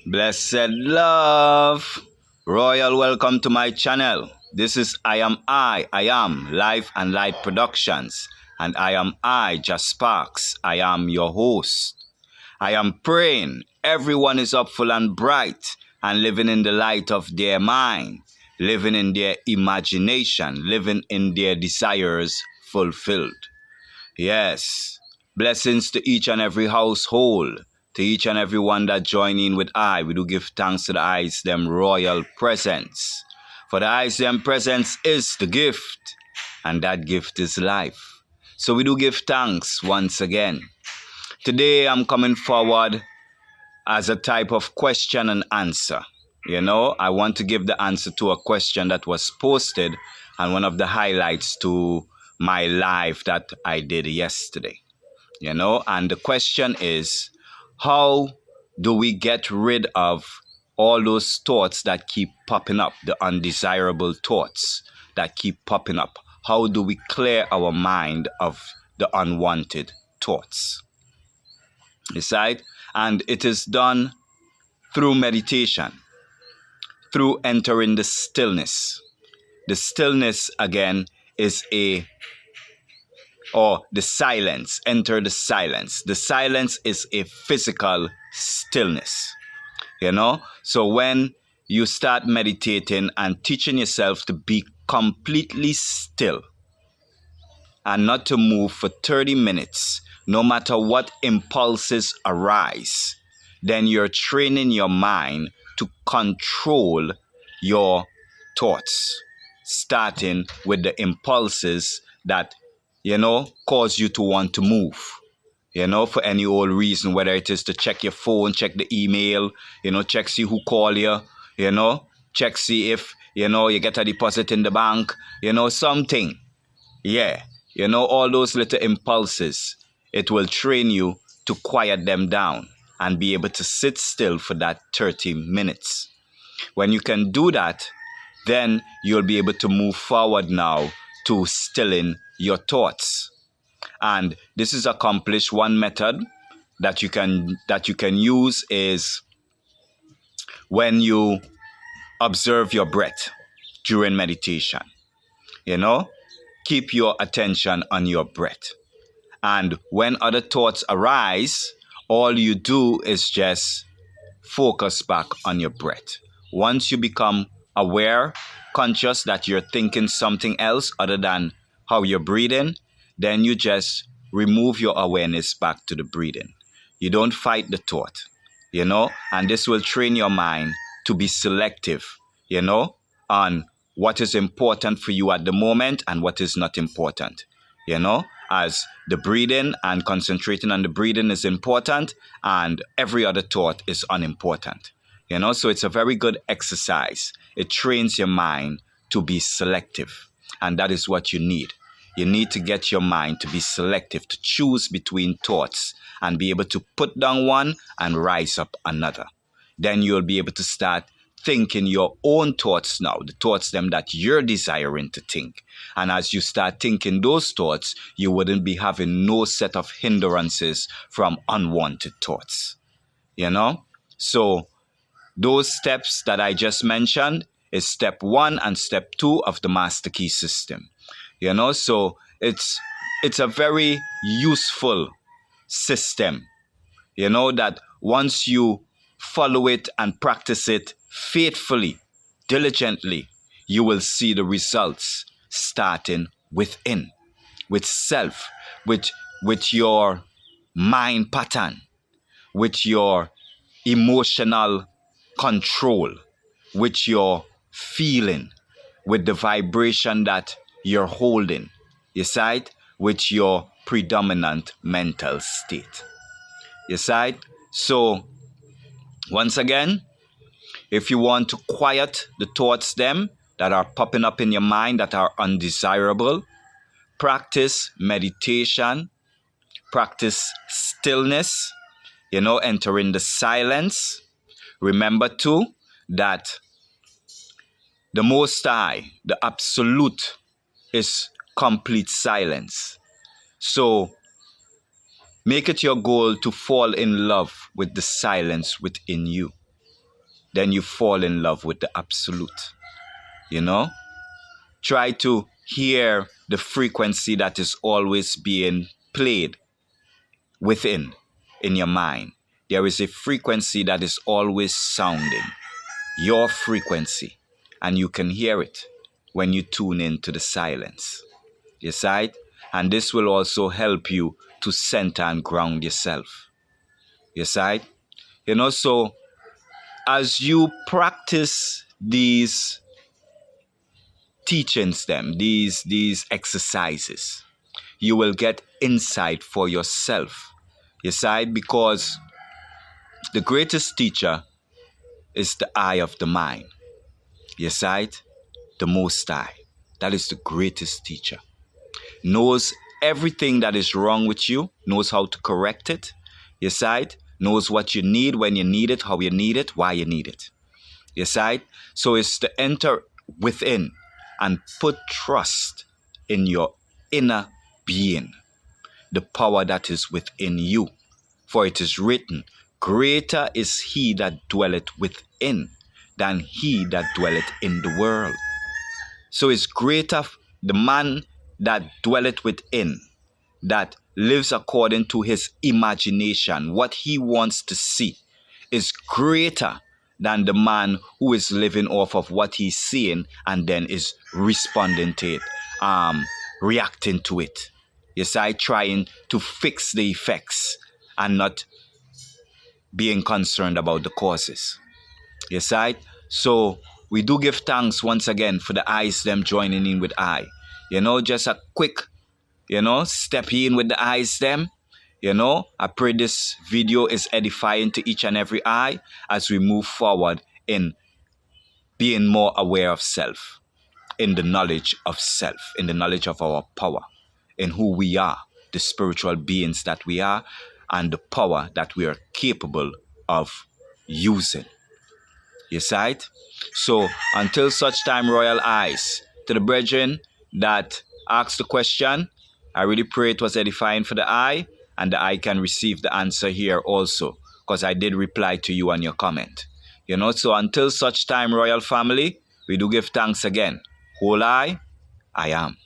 Blessed love. Royal welcome to my channel. This is I am Life and Light Productions. And Just Sparks. I am your host. I am praying everyone is up full and bright and living in the light of their mind, living in their imagination, living in their desires fulfilled. Yes. Blessings to each and every household, to each and every one that join in with I. We do give thanks to the eyes, them royal presence. For the eyes, them presence is the gift, and that gift is life. So we do give thanks once again. Today I'm coming forward as a type of question and answer. I want to give the answer to a question that was posted and one of the highlights to my live that I did yesterday. And the question is, how do we get rid of all those thoughts that keep popping up, the undesirable thoughts that keep popping up? How do we clear our mind of the unwanted thoughts? Decide, and it is done through meditation, through entering the stillness. The stillness again is the silence. Enter the silence. The silence is a physical stillness. So when you start meditating and teaching yourself to be completely still and not to move for 30 minutes, no matter what impulses arise, then you're training your mind to control your thoughts, starting with the impulses that, cause you to want to move. For any old reason, whether it is to check your phone, check the email, check see who call you, check see if, you get a deposit in the bank, something. Yeah. All those little impulses, it will train you to quiet them down and be able to sit still for that 30 minutes. When you can do that, then you'll be able to move forward now to stilling your thoughts. And this is accomplished. One method that you can use is when you observe your breath during meditation. Keep your attention on your breath. And when other thoughts arise, all you do is just focus back on your breath. Once you become aware, conscious that you're thinking something else other than how you're breathing, then you just remove your awareness back to the breathing. You don't fight the thought, and this will train your mind to be selective, on what is important for you at the moment and what is not important, as the breathing and concentrating on the breathing is important and every other thought is unimportant. So it's a very good exercise. It trains your mind to be selective, and that is what you need. You need to get your mind to be selective, to choose between thoughts and be able to put down one and rise up another. Then you'll be able to start thinking your own thoughts now, the thoughts them that you're desiring to think. And as you start thinking those thoughts, you wouldn't be having no set of hindrances from unwanted thoughts. So those steps that I just mentioned is step 1 and step 2 of the master key system. So it's a very useful system, that once you follow it and practice it faithfully, diligently, you will see the results starting within, with self, with your mind pattern, with your emotional control, with your feeling, with the vibration that you're holding, you see, with your predominant mental state. You see? So, once again, if you want to quiet the thoughts them that are popping up in your mind that are undesirable, practice meditation, practice stillness, entering the silence. Remember too that the Most High, the Absolute, is complete silence. So make it your goal to fall in love with the silence within you. then you fall in love with the absolute. You know? Try to hear the frequency that is always being played within in your mind. There is a frequency that is always sounding, your frequency, and you can hear it when you tune into the silence. You see? And this will also help you to center and ground yourself. You see? So as you practice these teachings, these exercises, you will get insight for yourself. You see? Because the greatest teacher is the eye of the mind. You see? The Most High. That is the greatest teacher. Knows everything that is wrong with you, knows how to correct it. You see? Knows what you need, when you need it, how you need it, why you need it. You see? So it's to enter within and put trust in your inner being, the power that is within you. For it is written, greater is he that dwelleth within than he that dwelleth in the world. So it's greater the man that dwelleth within, that lives according to his imagination, what he wants to see, is greater than the man who is living off of what he's seeing and then is responding to it, reacting to it. You see, trying to fix the effects and not being concerned about the causes. You see? So we do give thanks once again for the eyes them joining in with I. Just a quick, step in with the eyes them. I pray this video is edifying to each and every eye as we move forward in being more aware of self, in the knowledge of self, in the knowledge of our power, in who we are, the spiritual beings that we are, and the power that we are capable of using. You see it? So until such time, royal eyes, to the brethren that asked the question, I really pray it was edifying for the eye, and the eye can receive the answer here also, because I did reply to you on your comment. So until such time, royal family, we do give thanks again. Whole I am.